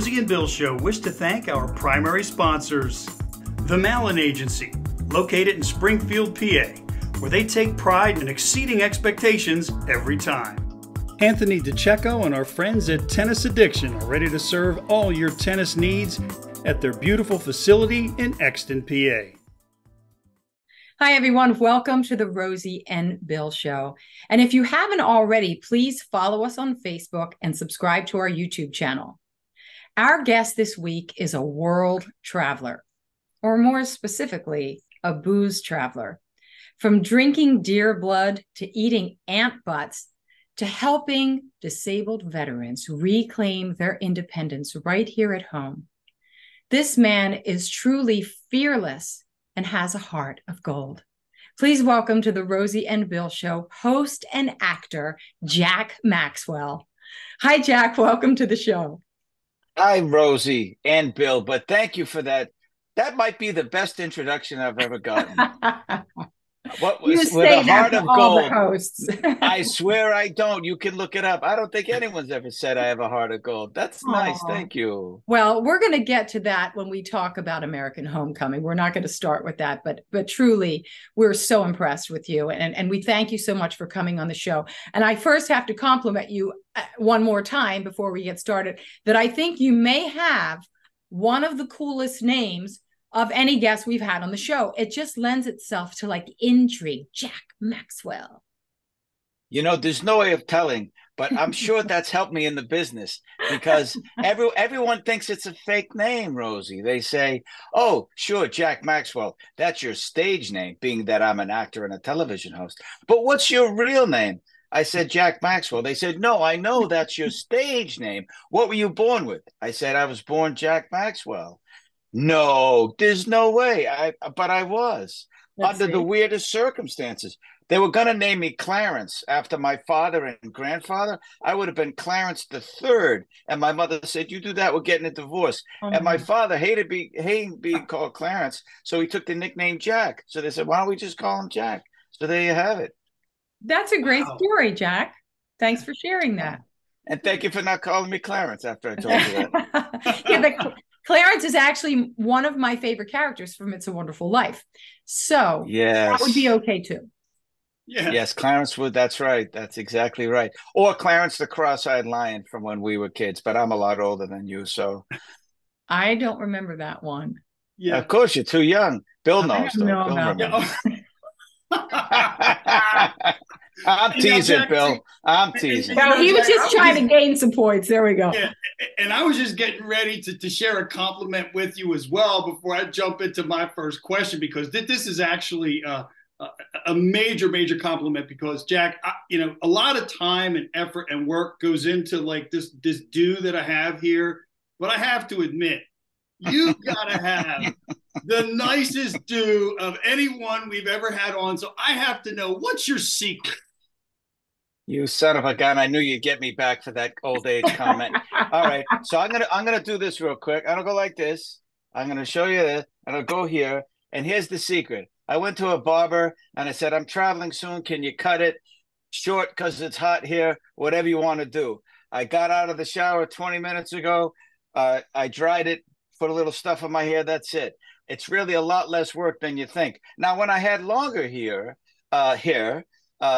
Rosie and Bill Show wish to thank our primary sponsors. The Mallon Agency, located in Springfield, PA, where they take pride in exceeding expectations every time. Anthony DeCecco and our friends at Tennis Addiction are ready to serve all your tennis needs at their beautiful facility in Exton, PA. Hi, everyone. Welcome to the Rosie and Bill Show. And if you haven't already, please follow us on Facebook and subscribe to our YouTube channel. Our guest this week is a world traveler, or more specifically, a booze traveler. From drinking deer blood to eating ant butts to helping disabled veterans reclaim their independence right here at home. This man is truly fearless and has a heart of gold. Please welcome to the Rosie and Bill Show, host and actor, Jack Maxwell. Hi, Jack. Welcome to the show. Hi, Rosie and Bill, but thank you for that. That might be the best introduction I've ever gotten. What was with a heart of gold? I swear I don't. You can look it up. I don't think anyone's ever said I have a heart of gold. That's nice. Thank you. Well, we're going to get to that when we talk about American Homecoming. We're not going to start with that, but truly, we're so impressed with you. And we thank you so much for coming on the show. And I first have to compliment you one more time before we get started, that I think you may have one of the coolest names of any guest we've had on the show. It just lends itself to like intrigue. Jack Maxwell. You know, there's no way of telling, but I'm sure that's helped me in the business because everyone thinks it's a fake name, Rosie. They say, oh, sure, Jack Maxwell. That's your stage name, being that I'm an actor and a television host. But what's your real name? I said, Jack Maxwell. They said, no, I know that's your stage name. What were you born with? I said, I was born Jack Maxwell. No, there's no way. But I was. Under the weirdest circumstances. They were going to name me Clarence after my father and grandfather. I would have been Clarence the Third. And my mother said, you do that, we're getting a divorce. And my father hated being called Clarence. So he took the nickname Jack. So they said, why don't we just call him Jack? So there you have it. That's a great story, Jack. Thanks for sharing that. And thank you for not calling me Clarence after I told you that. Yeah, Clarence is actually one of my favorite characters from It's a Wonderful Life. So yes, that would be okay too. Yeah. Yes, Clarence would. That's right. That's exactly right. Or Clarence the Cross-Eyed Lion from when we were kids, but I'm a lot older than you, so. I don't remember that one. Yeah, of course, you're too young. Bill knows. I'm teasing, Bill. I'm teasing. No, he was just trying to gain some points. There we go. Yeah, and I was just getting ready to share a compliment with you as well before I jump into my first question, because this is actually a major compliment, because Jack, a lot of time and effort and work goes into like this do that I have here, but I have to admit, you gotta have the nicest do of anyone we've ever had on. So I have to know, what's your secret? You son of a gun! I knew you'd get me back for that old age comment. All right, so I'm gonna do this real quick. I'm gonna go like this. I'm gonna show you this. I'm gonna go here, and here's the secret. I went to a barber and I said, I'm traveling soon. Can you cut it short because it's hot here? Whatever you want to do. I got out of the shower 20 minutes ago. I dried it, put a little stuff in my hair. That's it. It's really a lot less work than you think. Now, when I had longer hair,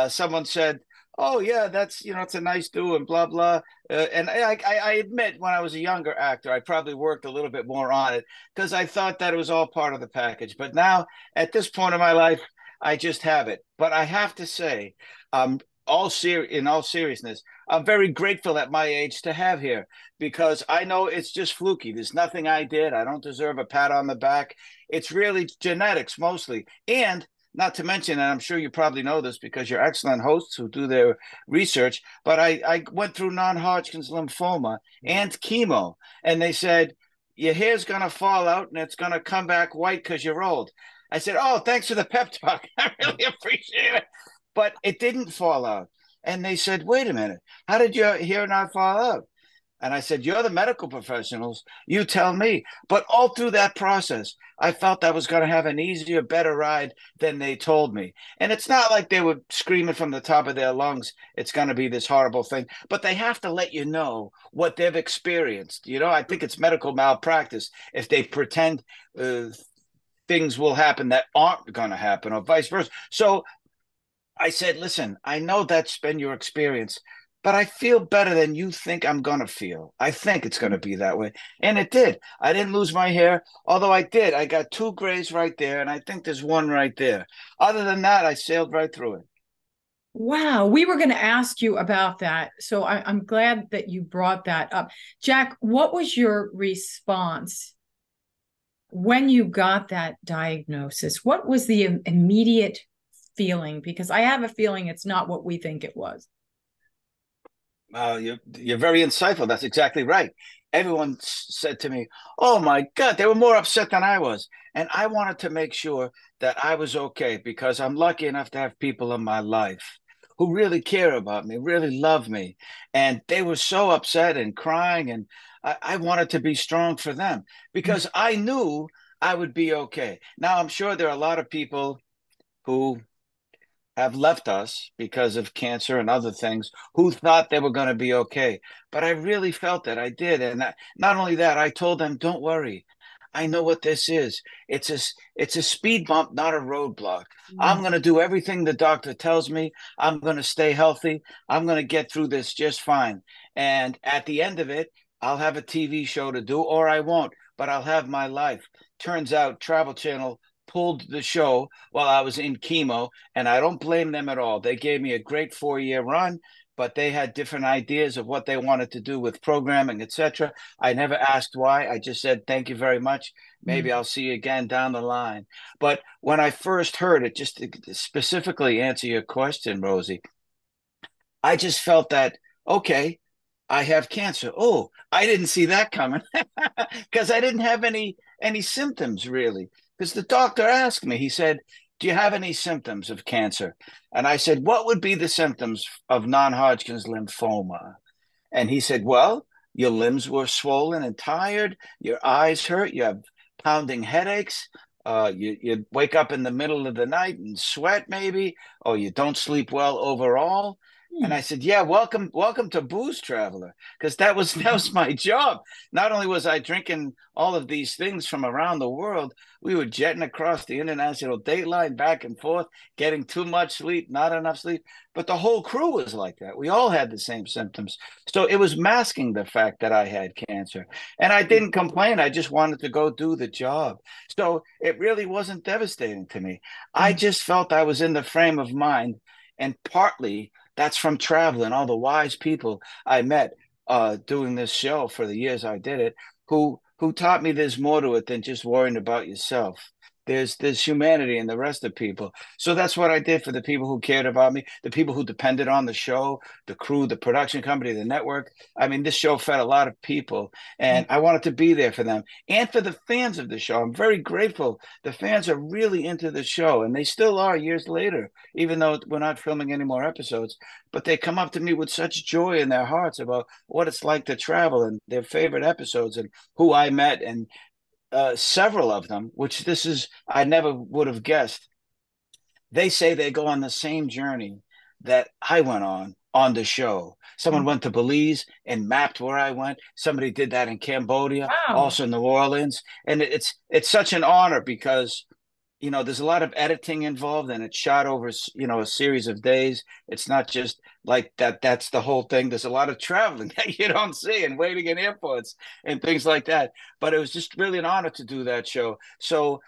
someone said, oh, yeah, that's, it's a nice do and blah, blah. And I admit, when I was a younger actor, I probably worked a little bit more on it because I thought that it was all part of the package. But now, at this point in my life, I just have it. But I have to say, in all seriousness, I'm very grateful at my age to have hair, because I know it's just fluky. There's nothing I did. I don't deserve a pat on the back. It's really genetics mostly. And not to mention, and I'm sure you probably know this because you're excellent hosts who do their research, but I went through non-Hodgkin's lymphoma and chemo, and they said, your hair's going to fall out and it's going to come back white because you're old. I said, oh, thanks for the pep talk. I really appreciate it. But it didn't fall out. And they said, wait a minute, how did your hair not fall out? And I said, you're the medical professionals. You tell me. But all through that process, I felt I was going to have an easier, better ride than they told me. And it's not like they were screaming from the top of their lungs, it's going to be this horrible thing. But they have to let you know what they've experienced. You know, I think it's medical malpractice if they pretend things will happen that aren't going to happen, or vice versa. So I said, listen, I know that's been your experience, but I feel better than you think I'm going to feel. I think it's going to be that way. And it did. I didn't lose my hair, although I did. I got 2 grays right there, and I think there's 1 right there. Other than that, I sailed right through it. Wow, we were going to ask you about that. So I'm glad that you brought that up. Jack, what was your response when you got that diagnosis? What was the immediate feeling? Because I have a feeling it's not what we think it was. You're very insightful. That's exactly right. Everyone said to me, "Oh my God," they were more upset than I was, and I wanted to make sure that I was okay because I'm lucky enough to have people in my life who really care about me, really love me, and they were so upset and crying, and I wanted to be strong for them because I knew I would be okay. Now I'm sure there are a lot of people who have left us because of cancer and other things who thought they were going to be okay. But I really felt that I did. And not only that, I told them, don't worry. I know what this is. It's a speed bump, not a roadblock. I'm going to do everything the doctor tells me. I'm going to stay healthy. I'm going to get through this just fine. And at the end of it, I'll have a TV show to do, or I won't, but I'll have my life. Turns out Travel Channel pulled the show while I was in chemo, and I don't blame them at all. They gave me a great 4-year run, but they had different ideas of what they wanted to do with programming, etc. I never asked why. I just said, thank you very much. Maybe I'll see you again down the line. But when I first heard it, just to specifically answer your question, Rosie, I just felt that, okay, I have cancer. Oh, I didn't see that coming because I didn't have any symptoms really. Because the doctor asked me, he said, do you have any symptoms of cancer? And I said, what would be the symptoms of non-Hodgkin's lymphoma? And he said, well, your limbs were swollen and tired, your eyes hurt, you have pounding headaches, you wake up in the middle of the night and sweat maybe, or you don't sleep well overall. And I said, yeah, welcome to Booze Traveler, because that was my job. Not only was I drinking all of these things from around the world, we were jetting across the international date line back and forth, getting too much sleep, not enough sleep. But the whole crew was like that. We all had the same symptoms. So it was masking the fact that I had cancer. And I didn't complain. I just wanted to go do the job. So it really wasn't devastating to me. I just felt I was in the frame of mind, and partly that's from traveling, all the wise people I met doing this show for the years I did it, who taught me there's more to it than just worrying about yourself. There's humanity in the rest of people. So that's what I did for the people who cared about me, the people who depended on the show, the crew, the production company, the network. I mean, this show fed a lot of people, and I wanted to be there for them and for the fans of the show. I'm very grateful. The fans are really into the show, and they still are years later, even though we're not filming any more episodes. But they come up to me with such joy in their hearts about what it's like to travel and their favorite episodes and who I met, and several of them, which this is, I never would have guessed. They say they go on the same journey that I went on the show. Someone went to Belize and mapped where I went. Somebody did that in Cambodia, also in New Orleans. And it's such an honor because, you know, there's a lot of editing involved, and it's shot over, you know, a series of days. It's not just like that. That's the whole thing. There's a lot of traveling that you don't see and waiting in airports and things like that. But it was just really an honor to do that show. So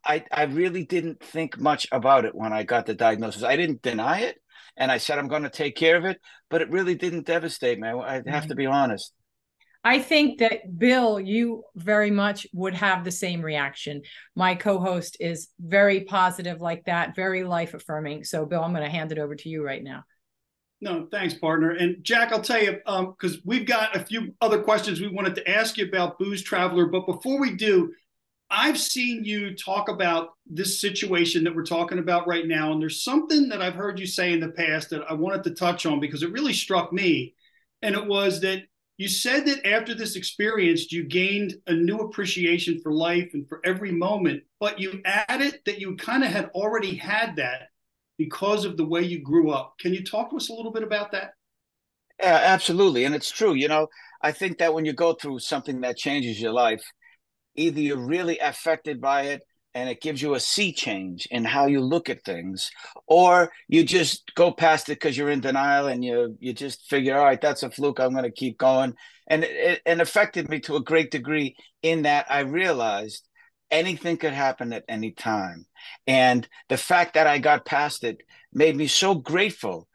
I really didn't think much about it when I got the diagnosis. I didn't deny it. And I said, I'm going to take care of it. But it really didn't devastate me. I have to be honest. I think that, Bill, you very much would have the same reaction. My co-host is very positive like that, very life affirming. So, Bill, I'm going to hand it over to you right now. No, thanks, partner. And Jack, I'll tell you, because we've got a few other questions we wanted to ask you about Booze Traveler. But before we do, I've seen you talk about this situation that we're talking about right now. And there's something that I've heard you say in the past that I wanted to touch on because it really struck me. And it was that You said that after this experience, you gained a new appreciation for life and for every moment, but you added that you kind of had already had that because of the way you grew up. Can you talk to us a little bit about that? Yeah, absolutely. And it's true. I think that when you go through something that changes your life, either you're really affected by it and it gives you a sea change in how you look at things, or you just go past it because you're in denial and you just figure, all right, that's a fluke. I'm going to keep going. And it affected me to a great degree in that I realized anything could happen at any time. And the fact that I got past it made me so grateful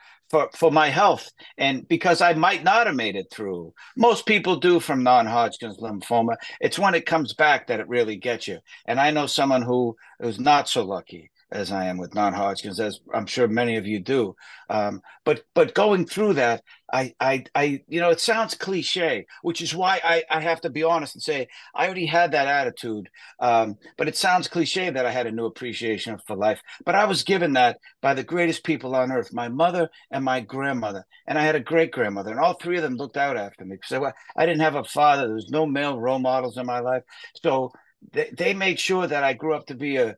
for my health, and because I might not have made it through. Most people do from non-Hodgkin's lymphoma. It's when it comes back that it really gets you. And I know someone who is not so lucky as I am with non-Hodgkin's, as I'm sure many of you do. But going through that, it sounds cliche, which is why I have to be honest and say I already had that attitude. But it sounds cliche that I had a new appreciation for life. But I was given that by the greatest people on earth, my mother and my grandmother. And I had a great grandmother, and all three of them looked out after me. So I didn't have a father. There was no male role models in my life. So they made sure that I grew up to be a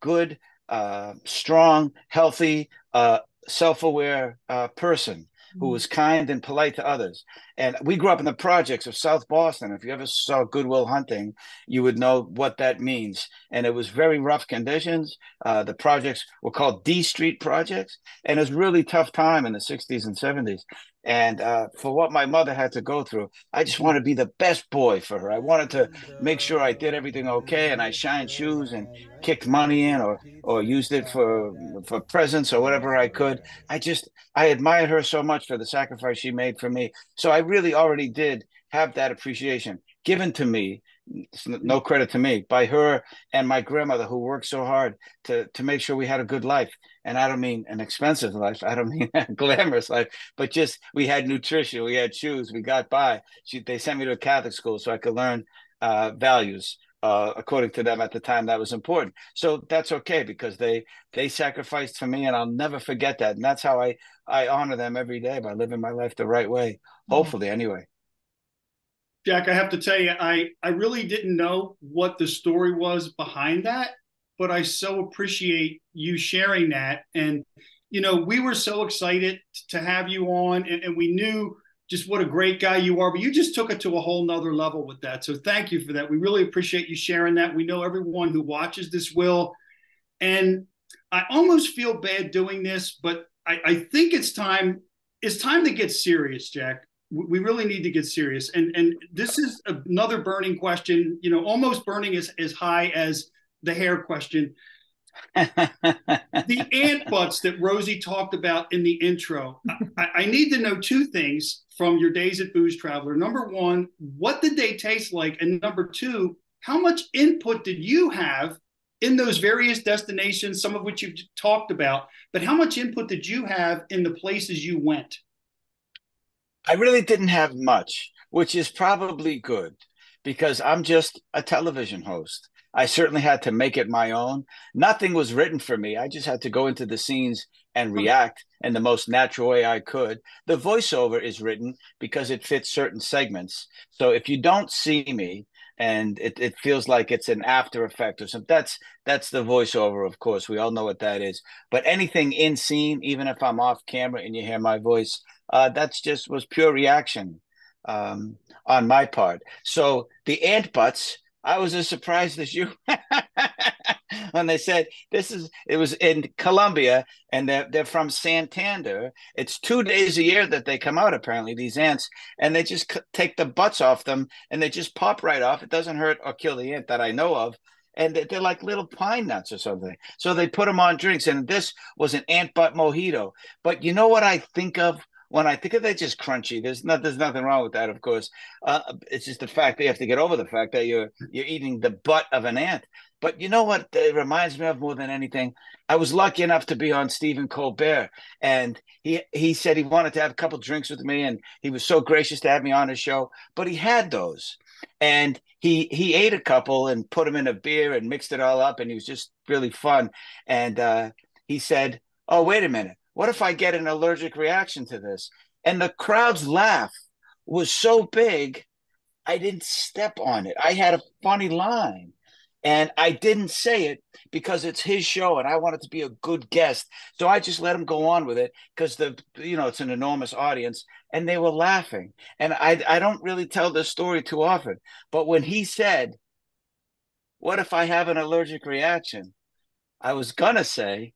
good, strong, healthy, self-aware person who was kind and polite to others. And we grew up in the projects of South Boston. If you ever saw Goodwill Hunting, you would know what that means. And it was very rough conditions. The projects were called D Street projects. And it was a really tough time in the 60s and 70s. And for what my mother had to go through, I just wanted to be the best boy for her. I wanted to make sure I did everything okay, and I shined shoes and kicked money in, or used it for presents or whatever I could. I admired her so much for the sacrifice she made for me. So I really already did have that appreciation given to me. No credit to me, by her and my grandmother, who worked so hard to make sure we had a good life. And I don't mean an expensive life. I don't mean a glamorous life, but just we had nutrition, we had shoes, we got by. They sent me to a Catholic school so I could learn values. According to them at the time, that was important. So that's okay, because they sacrificed for me, and I'll never forget that. And that's how I honor them every day, by living my life the right way. Hopefully, anyway. Jack, I have to tell you, I really didn't know what the story was behind that, but I so appreciate you sharing that. And, we were so excited to have you on, and we knew just what a great guy you are, but you just took it to a whole nother level with that. So thank you for that. We really appreciate you sharing that. We know everyone who watches this will. And I almost feel bad doing this, but I think it's time to get serious, Jack. We really need to get serious. And this is another burning question, almost burning as high as the hair question. The ant butts that Rosie talked about in the intro. I need to know two things from your days at Booze Traveler. Number one, what did they taste like? And number two, how much input did you have in those various destinations, some of which you've talked about, but how much input did you have in the places you went? I really didn't have much, which is probably good, because I'm just a television host. I certainly had to make it my own. Nothing was written for me. I just had to go into the scenes and react in the most natural way I could. The voiceover is written because it fits certain segments. So if you don't see me and it feels like it's an after effect or something, that's the voiceover, of course. We all know what that is. But anything in scene, even if I'm off camera and you hear my voice, that's just was pure reaction on my part. So the ant butts, I was as surprised as you when they said it was in Colombia, and they're from Santander. It's 2 days a year that they come out, apparently, these ants, and they just take the butts off them and they just pop right off. It doesn't hurt or kill the ant that I know of. And they're like little pine nuts or something. So they put them on drinks, and this was an ant butt mojito. But you know what I think of when I think of it? Just crunchy. There's nothing wrong with that, of course. It's just the fact that you have to get over the fact that you're eating the butt of an ant. But you know what it reminds me of more than anything? I was lucky enough to be on Stephen Colbert, and he said he wanted to have a couple drinks with me, and he was so gracious to have me on his show. But he had those, and he ate a couple and put them in a beer and mixed it all up, and he was just really fun. And he said, "Oh, wait a minute. What if I get an allergic reaction to this?" And the crowd's laugh was so big, I didn't step on it. I had a funny line. And I didn't say it because it's his show and I wanted to be a good guest. So I just let him go on with it because it's an enormous audience and they were laughing. And I don't really tell this story too often. But when he said, "What if I have an allergic reaction?" I was gonna say,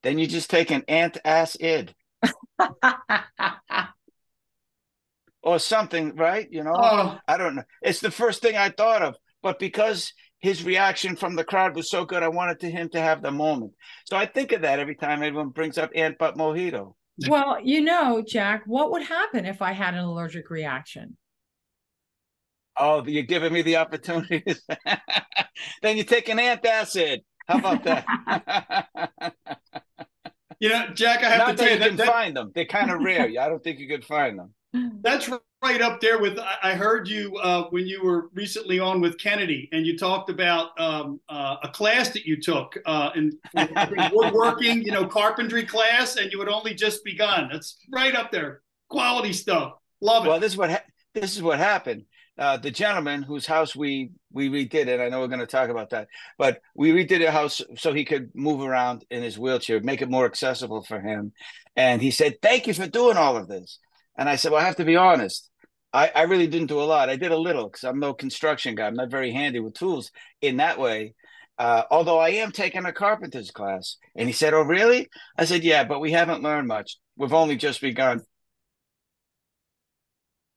then you just take an antacid or something, right? Oh, I don't know. It's the first thing I thought of. But because his reaction from the crowd was so good, I wanted him to have the moment. So I think of that every time anyone brings up Ant Butt Mojito. Well, Jack, what would happen if I had an allergic reaction? Oh, you're giving me the opportunity. Then you take an antacid. How about that? Jack, I have to Not tell that you you can find them. They're kind of rare. I don't think you could find them. that's right up there with. I heard you when you were recently on with Kennedy, and you talked about a class that you took in woodworking, carpentry class, and you had only just begun. That's right up there. Quality stuff. Love it. Well, this is what happened. The gentleman whose house we redid it. I know we're going to talk about that, but we redid a house so he could move around in his wheelchair, make it more accessible for him. And he said, "Thank you for doing all of this." And I said, "Well, I have to be honest. I really didn't do a lot. I did a little because I'm no construction guy. I'm not very handy with tools in that way. Although I am taking a carpenter's class." And he said, "Oh, really?" I said, "Yeah, but we haven't learned much. We've only just begun."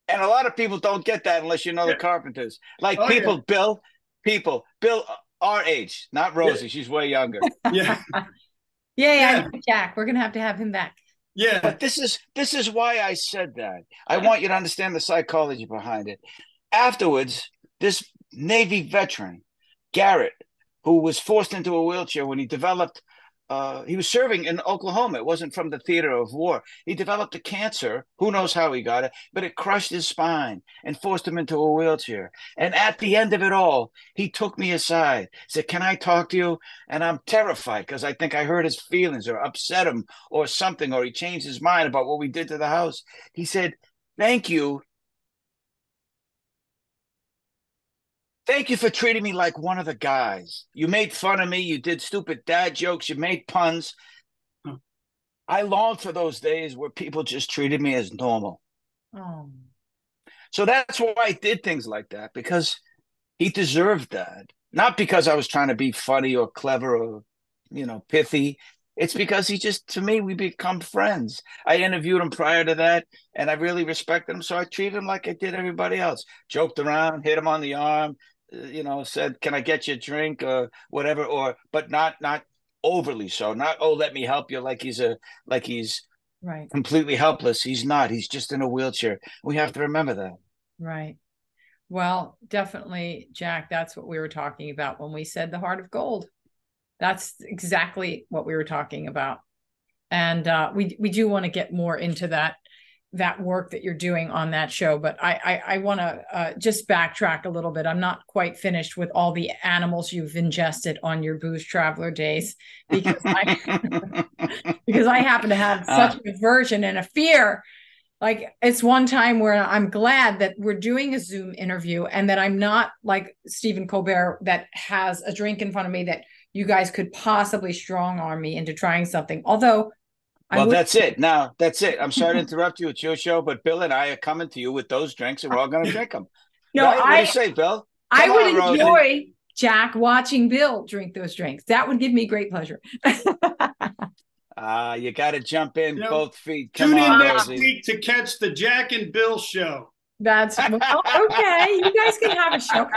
And a lot of people don't get that unless you know the carpenters. Like Oh yeah. Bill, our age, not Rosie. She's way younger. Yeah. Yeah, Yeah. Jack, we're gonna have him back. Yeah. But this is why I said that. I want you to understand the psychology behind it. Afterwards, this Navy veteran, Garrett, who was forced into a wheelchair when he was serving in Oklahoma. It wasn't from the theater of war. He developed a cancer. Who knows how he got it, but it crushed his spine and forced him into a wheelchair. And at the end of it all, he took me aside, said, "Can I talk to you?" And I'm terrified because I think I hurt his feelings or upset him or something, or he changed his mind about what we did to the house. He said, "Thank you. Thank you for treating me like one of the guys. You made fun of me. You did stupid dad jokes. You made puns. I long for those days where people just treated me as normal." Oh. So that's why I did things like that, because he deserved that. Not because I was trying to be funny or clever or, pithy. It's because to me, we become friends. I interviewed him prior to that, and I really respected him. So I treated him like I did everybody else. Joked around, hit him on the arm, said, "Can I get you a drink?" or whatever, but not overly so. Not, "Oh, let me help you," like he's Right. completely helpless. He's not. He's just in a wheelchair. We have to remember that. Right. Well, definitely, Jack, that's what we were talking about when we said the heart of gold. That's exactly what we were talking about. And we do want to get more into that work that you're doing on that show. But I want to just backtrack a little bit. I'm not quite finished with all the animals you've ingested on your booze traveler days, because because I happen to have such an aversion and a fear. Like, it's one time where I'm glad that we're doing a Zoom interview and that I'm not like Stephen Colbert, that has a drink in front of me that you guys could possibly strong arm me into trying something. Although well, that's it. Now, that's it. I'm sorry to interrupt you. It's your show, but Bill and I are coming to you with those drinks, and we're all going to drink them. No, right? What do you say, Bill? I would Rosie. enjoy, Jack, watching Bill drink those drinks. That would give me great pleasure. You got to jump in both feet. Tune in next week to catch the Jack and Bill show. That's okay. You guys can have a show.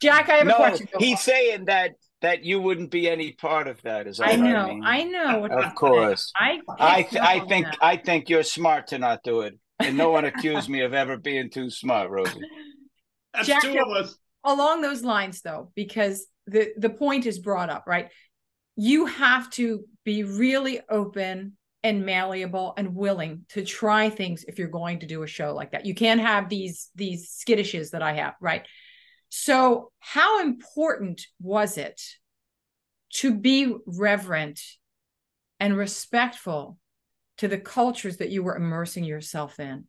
Jack, I have a question. He's saying that you wouldn't be any part of that. Is all I know. I mean. I know. Of course. I think you're smart to not do it, and no one accused me of ever being too smart, Rosie. That's Jack, two of us. Along those lines, though, because the point is brought up, right? You have to be really open and malleable and willing to try things if you're going to do a show like that. You can't have these skittishes that I have, right? So how important was it to be reverent and respectful to the cultures that you were immersing yourself in?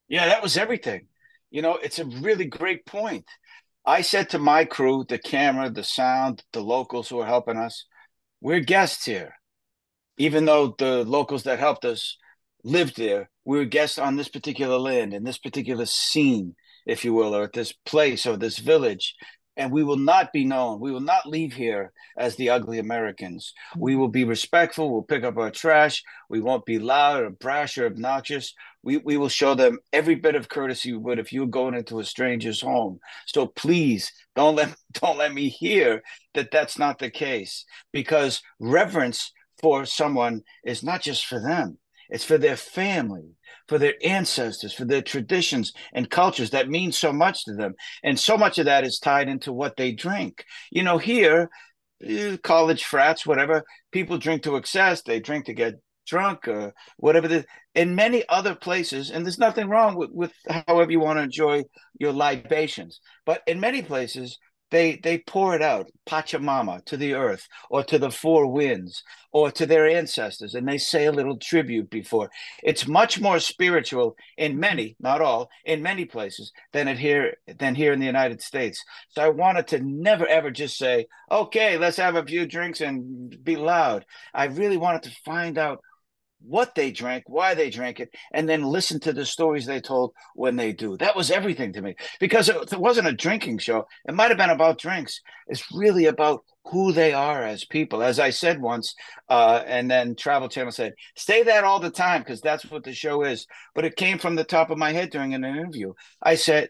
Yeah, that was everything. It's a really great point. I said to my crew, the camera, the sound, the locals who are helping us, we're guests here. Even though the locals that helped us lived there, we were guests on this particular land, in this particular scene, if you will, or at this place or this village. And we will not be known. We will not leave here as the ugly Americans. We will be respectful. We'll pick up our trash. We won't be loud or brash or obnoxious. We will show them every bit of courtesy we would if you were going into a stranger's home. So please don't let me hear that that's not the case, because reverence for someone is not just for them, it's for their family, for their ancestors, for their traditions and cultures that mean so much to them. And so much of that is tied into what they drink. Here, college frats, whatever, people drink to excess, they drink to get drunk or whatever. In many other places, and there's nothing wrong with however you want to enjoy your libations, but in many places, they pour it out, Pachamama, to the earth or to the four winds or to their ancestors, and they say a little tribute before. It's much more spiritual in many, not all, in many places than here in the United States. So I wanted to never ever just say, okay, let's have a few drinks and be loud. I really wanted to find out what they drank, why they drank it, and then listen to the stories they told when they do. That was everything to me, because it wasn't a drinking show. It might have been about drinks. It's really about who they are as people. As I said once, and then Travel Channel said, say that all the time because that's what the show is. But it came from the top of my head during an interview.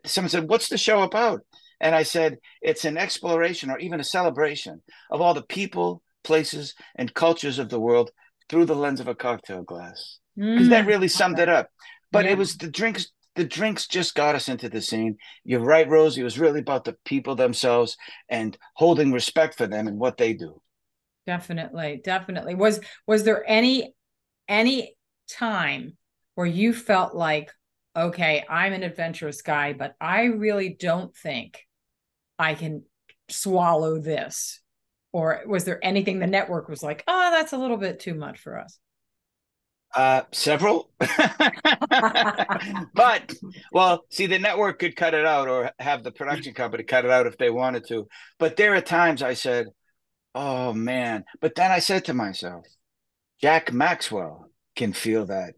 Someone said, what's the show about? And I said, it's an exploration or even a celebration of all the people, places, and cultures of the world through the lens of a cocktail glass, because that really summed it up. But Yeah. It was the drinks. The drinks just got us into the scene. You're right, Rosie. It was really about the people themselves and holding respect for them and what they do. Definitely, definitely. Was there any time where you felt like, okay, I'm an adventurous guy, but I really don't think I can swallow this? Or was there anything the network was like, oh, that's a little bit too much for us? Several, but well, see, the network could cut it out or have the production company cut it out if they wanted to. But there are times I said, "Oh man!" But then I said to myself, Jack Maxwell can feel that,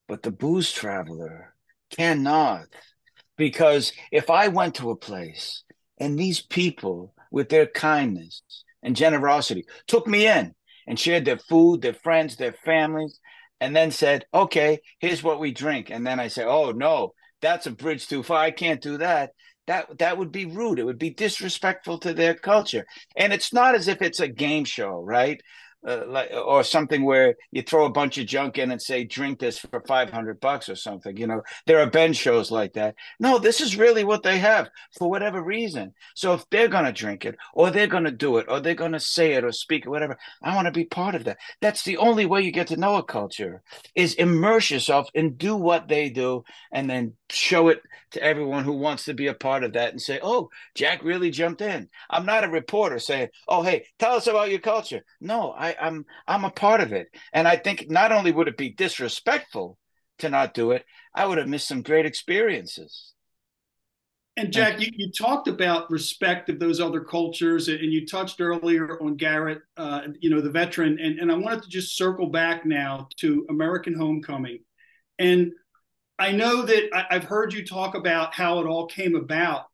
but the booze traveler cannot. Because if I went to a place and these people, with their kindness and generosity, took me in and shared their food, their friends, their families, and then said, okay, here's what we drink. And then I say, oh, no, that's a bridge too far. I can't do that. That would be rude. It would be disrespectful to their culture. And it's not as if it's a game show, right? Or something where you throw a bunch of junk in and say, drink this for $500 or something. There are bench shows like that. No, this is really what they have for whatever reason. So if they're going to drink it or they're going to do it or they're going to say it or speak it, whatever, I want to be part of that. That's the only way you get to know a culture, is immerse yourself and do what they do and then show it to everyone who wants to be a part of that and say, oh, Jack really jumped in. I'm not a reporter saying, oh, hey, tell us about your culture. No, I'm a part of it. And I think not only would it be disrespectful to not do it, I would have missed some great experiences. And Jack, you talked about respect of those other cultures, and you touched earlier on Garrett, the veteran, and I wanted to just circle back now to American Homecoming. And I know that I've heard you talk about how it all came about,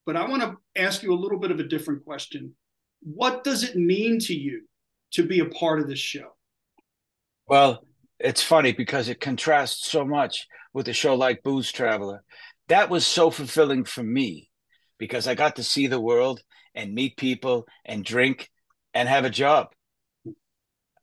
but I want to ask you a little bit of a different question. What does it mean to you to be a part of this show? Well, it's funny because it contrasts so much with a show like Booze Traveler. That was so fulfilling for me because I got to see the world and meet people and drink and have a job.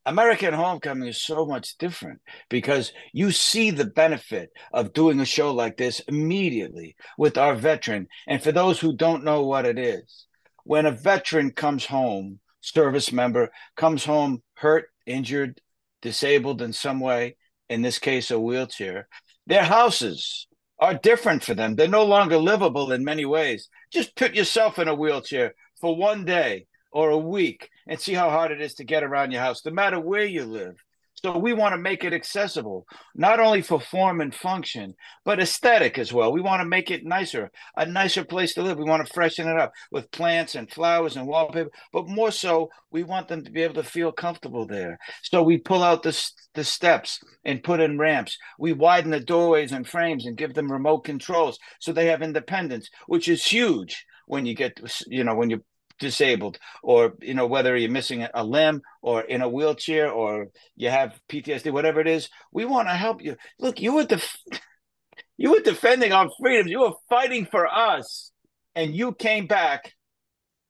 American Homecoming is so much different because you see the benefit of doing a show like this immediately with our veteran. And for those who don't know what it is, when a veteran comes home, service member comes home hurt, injured, disabled in some way, in this case, a wheelchair, their houses are different for them. They're no longer livable in many ways. Just put yourself in a wheelchair for one day or a week and see how hard it is to get around your house, no matter where you live. So we want to make it accessible, not only for form and function, but aesthetic as well. We want to make it nicer, a nicer place to live. We want to freshen it up with plants and flowers and wallpaper, but more so, we want them to be able to feel comfortable there. So we pull out the steps and put in ramps. We widen the doorways and frames and give them remote controls so they have independence, which is huge when you get, when you're disabled, or whether you're missing a limb or in a wheelchair or you have PTSD, whatever it is. We want to help you. Look, you were defending our freedoms. You were fighting for us, and you came back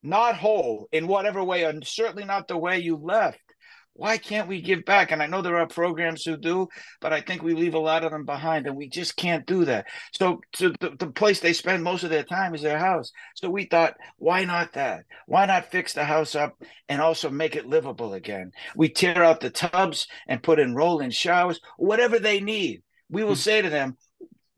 not whole in whatever way, and certainly not the way you left. Why can't we give back? And I know there are programs who do, but I think we leave a lot of them behind, and we just can't do that. So the place they spend most of their time is their house. So we thought, why not that? Why not fix the house up and also make it livable again? We tear out the tubs and put in roll-in showers, whatever they need. We will say to them,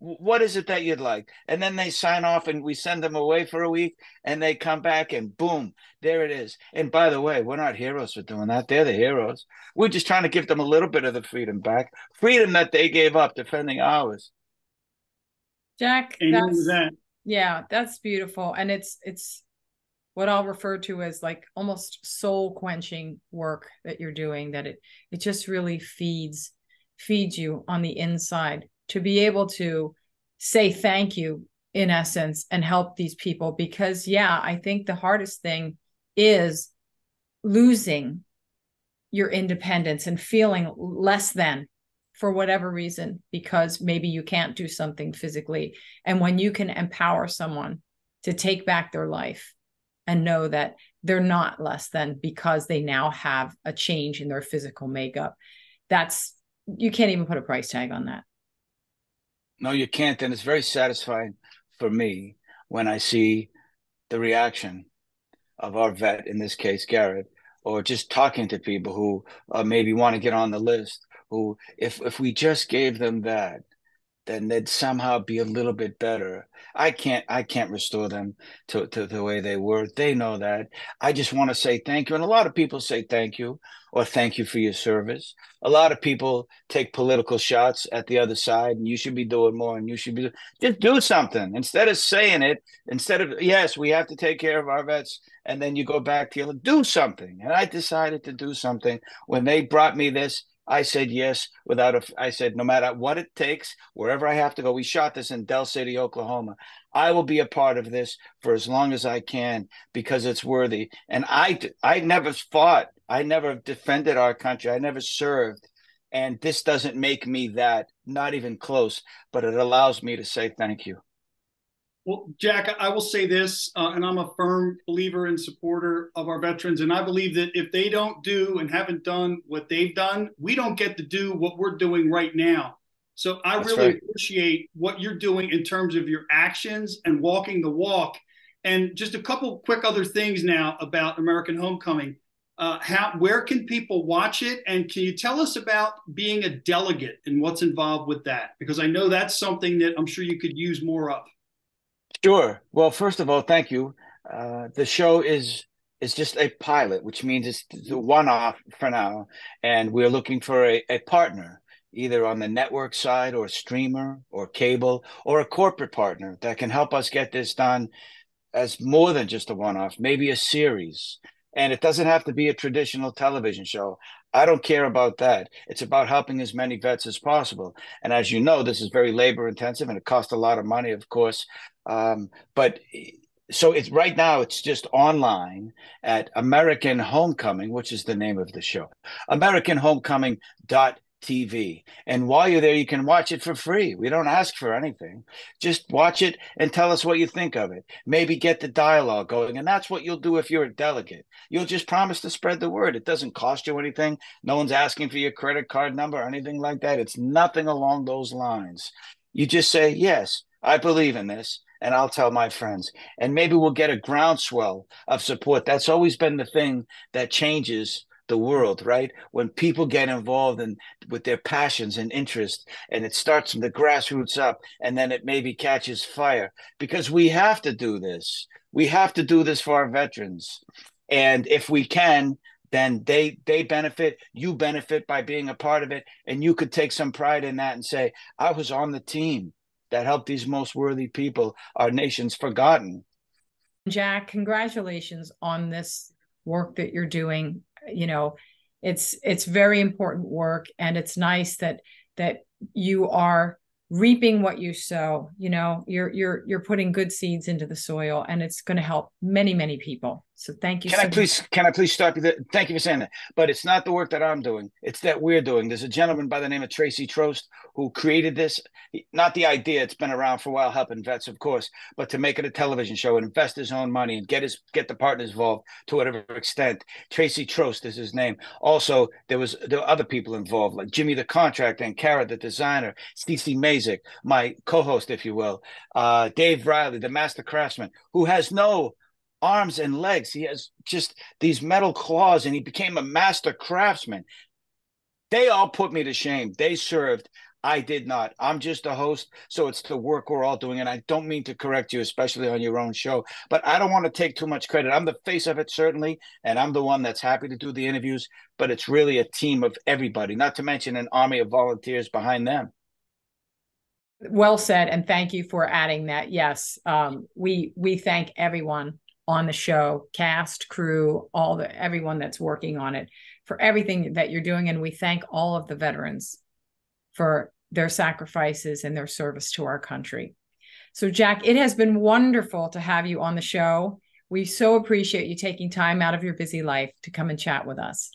what is it that you'd like? And then they sign off, and we send them away for a week, and they come back, and boom, there it is. And by the way, we're not heroes for doing that. They're the heroes. We're just trying to give them a little bit of the freedom back, freedom that they gave up defending ours. Jack, that's beautiful. And it's what I'll refer to as like almost soul quenching work that you're doing, that it just really feeds you on the inside to be able to say thank you, in essence, and help these people. Because I think the hardest thing is losing your independence and feeling less than for whatever reason, because maybe you can't do something physically. And when you can empower someone to take back their life and know that they're not less than because they now have a change in their physical makeup, you can't even put a price tag on that. No, you can't. And it's very satisfying for me when I see the reaction of our vet, in this case, Garrett, or just talking to people who maybe want to get on the list, who, if we just gave them that, then they'd somehow be a little bit better. I can't restore them to the way they were. They know that. I just want to say thank you. And a lot of people say thank you or thank you for your service. A lot of people take political shots at the other side, and you should be doing more, and you should be just do something instead of saying it. Instead of, yes, we have to take care of our vets, and then you go back to do something. And I decided to do something when they brought me this. I said yes I said, no matter what it takes, wherever I have to go. We shot this in Del City, Oklahoma. I will be a part of this for as long as I can because it's worthy. And I never fought. I never defended our country. I never served. And this doesn't make me that, not even close, but it allows me to say thank you. Well, Jack, I will say this, and I'm a firm believer and supporter of our veterans. And I believe that if they don't do and haven't done what they've done, we don't get to do what we're doing right now. So I really appreciate what you're doing in terms of your actions and walking the walk. And just a couple quick other things now about American Homecoming. Where can people watch it? And can you tell us about being a delegate and what's involved with that? Because I know that's something that I'm sure you could use more of. Sure. Well, first of all, thank you. The show is just a pilot, which means it's a one-off for now. And we're looking for a partner, either on the network side or streamer or cable or a corporate partner that can help us get this done as more than just a one-off, maybe a series. And it doesn't have to be a traditional television show. I don't care about that. It's about helping as many vets as possible. And as you know, this is very labor intensive and it costs a lot of money, of course. But so it's right now, it's just online at American Homecoming, which is the name of the show, AmericanHomecoming.tv. And while you're there, you can watch it for free. We don't ask for anything. Just watch it and tell us what you think of it. Maybe get the dialogue going. And that's what you'll do if you're a delegate. You'll just promise to spread the word. It doesn't cost you anything. No one's asking for your credit card number or anything like that. It's nothing along those lines. You just say, yes, I believe in this. And I'll tell my friends. And maybe we'll get a groundswell of support. That's always been the thing that changes the world, right? When people get involved with their passions and interests, and it starts from the grassroots up, and then it maybe catches fire. Because we have to do this. We have to do this for our veterans. And if we can then they benefit, you benefit by being a part of it, and you could take some pride in that and say, I was on the team that helped these most worthy people, our nation's forgotten. Jack, congratulations on this work that you're doing. You know, it's very important work, and it's nice that you are reaping what you sow. You know, you're putting good seeds into the soil, and it's going to help many, many people. So thank you. Can I please stop you there? Thank you for saying that. But it's not the work that I'm doing. It's that we're doing. There's a gentleman by the name of Tracy Trost who created this. Not the idea. It's been around for a while, helping vets, of course, but to make it a television show and invest his own money and get the partners involved to whatever extent. Tracy Trost is his name. Also, there were other people involved, like Jimmy the contractor and Kara the designer, Stacey Mazik, my co-host, if you will, Dave Riley, the master craftsman, who has no arms and legs. He has just these metal claws, and he became a master craftsman. They all put me to shame. They served. I did not. I'm just a host, so it's the work we're all doing. And I don't mean to correct you, especially on your own show, but I don't want to take too much credit. I'm the face of it, certainly, and I'm the one that's happy to do the interviews, but it's really a team of everybody, not to mention an army of volunteers behind them. Well said, and thank you for adding that. Yes, we thank everyone on the show, cast, crew, everyone that's working on it, for everything that you're doing. And we thank all of the veterans for their sacrifices and their service to our country. So Jack, it has been wonderful to have you on the show. We so appreciate you taking time out of your busy life to come and chat with us.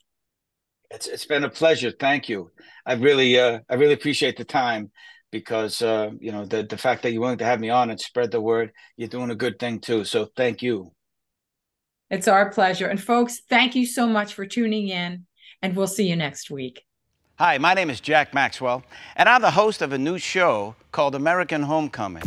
It's been a pleasure. Thank you. I really appreciate the time, because you know, the fact that you're willing to have me on and spread the word, you're doing a good thing too. So thank you. It's our pleasure. And folks, thank you so much for tuning in, and we'll see you next week. Hi, my name is Jack Maxwell, and I'm the host of a new show called American Homecoming.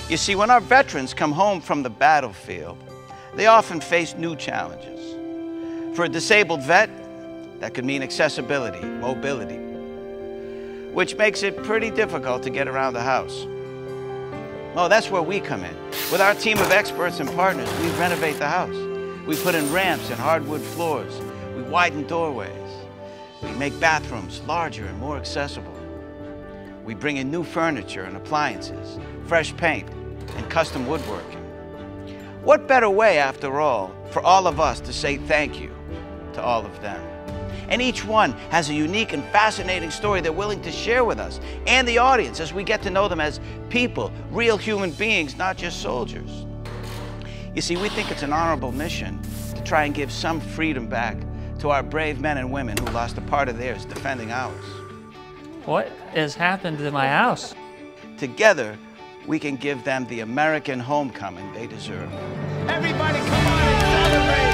You see, when our veterans come home from the battlefield, they often face new challenges. For a disabled vet, that could mean accessibility, mobility, which makes it pretty difficult to get around the house. Well, that's where we come in. With our team of experts and partners, we renovate the house. We put in ramps and hardwood floors. We widen doorways. We make bathrooms larger and more accessible. We bring in new furniture and appliances, fresh paint, and custom woodworking. What better way, after all, for all of us to say thank you to all of them? And each one has a unique and fascinating story they're willing to share with us and the audience as we get to know them as people, real human beings, not just soldiers. You see, we think it's an honorable mission to try and give some freedom back to our brave men and women who lost a part of theirs defending ours. What has happened to my house? Together, we can give them the American homecoming they deserve. Everybody come on and celebrate!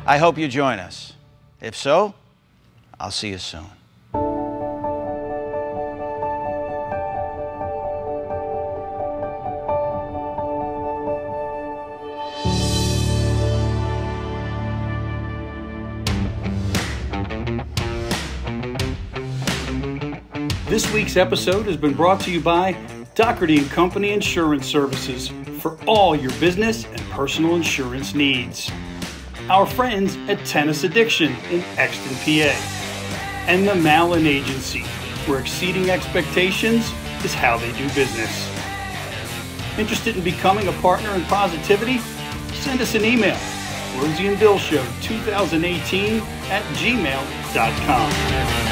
I hope you join us. If so, I'll see you soon. This week's episode has been brought to you by Doherty & Company Insurance Services for all your business and personal insurance needs. Our friends at Tennis Addiction in Exton, PA. And the Malin Agency, where exceeding expectations is how they do business. Interested in becoming a partner in positivity? Send us an email, RosieandBillShow2018 @gmail.com.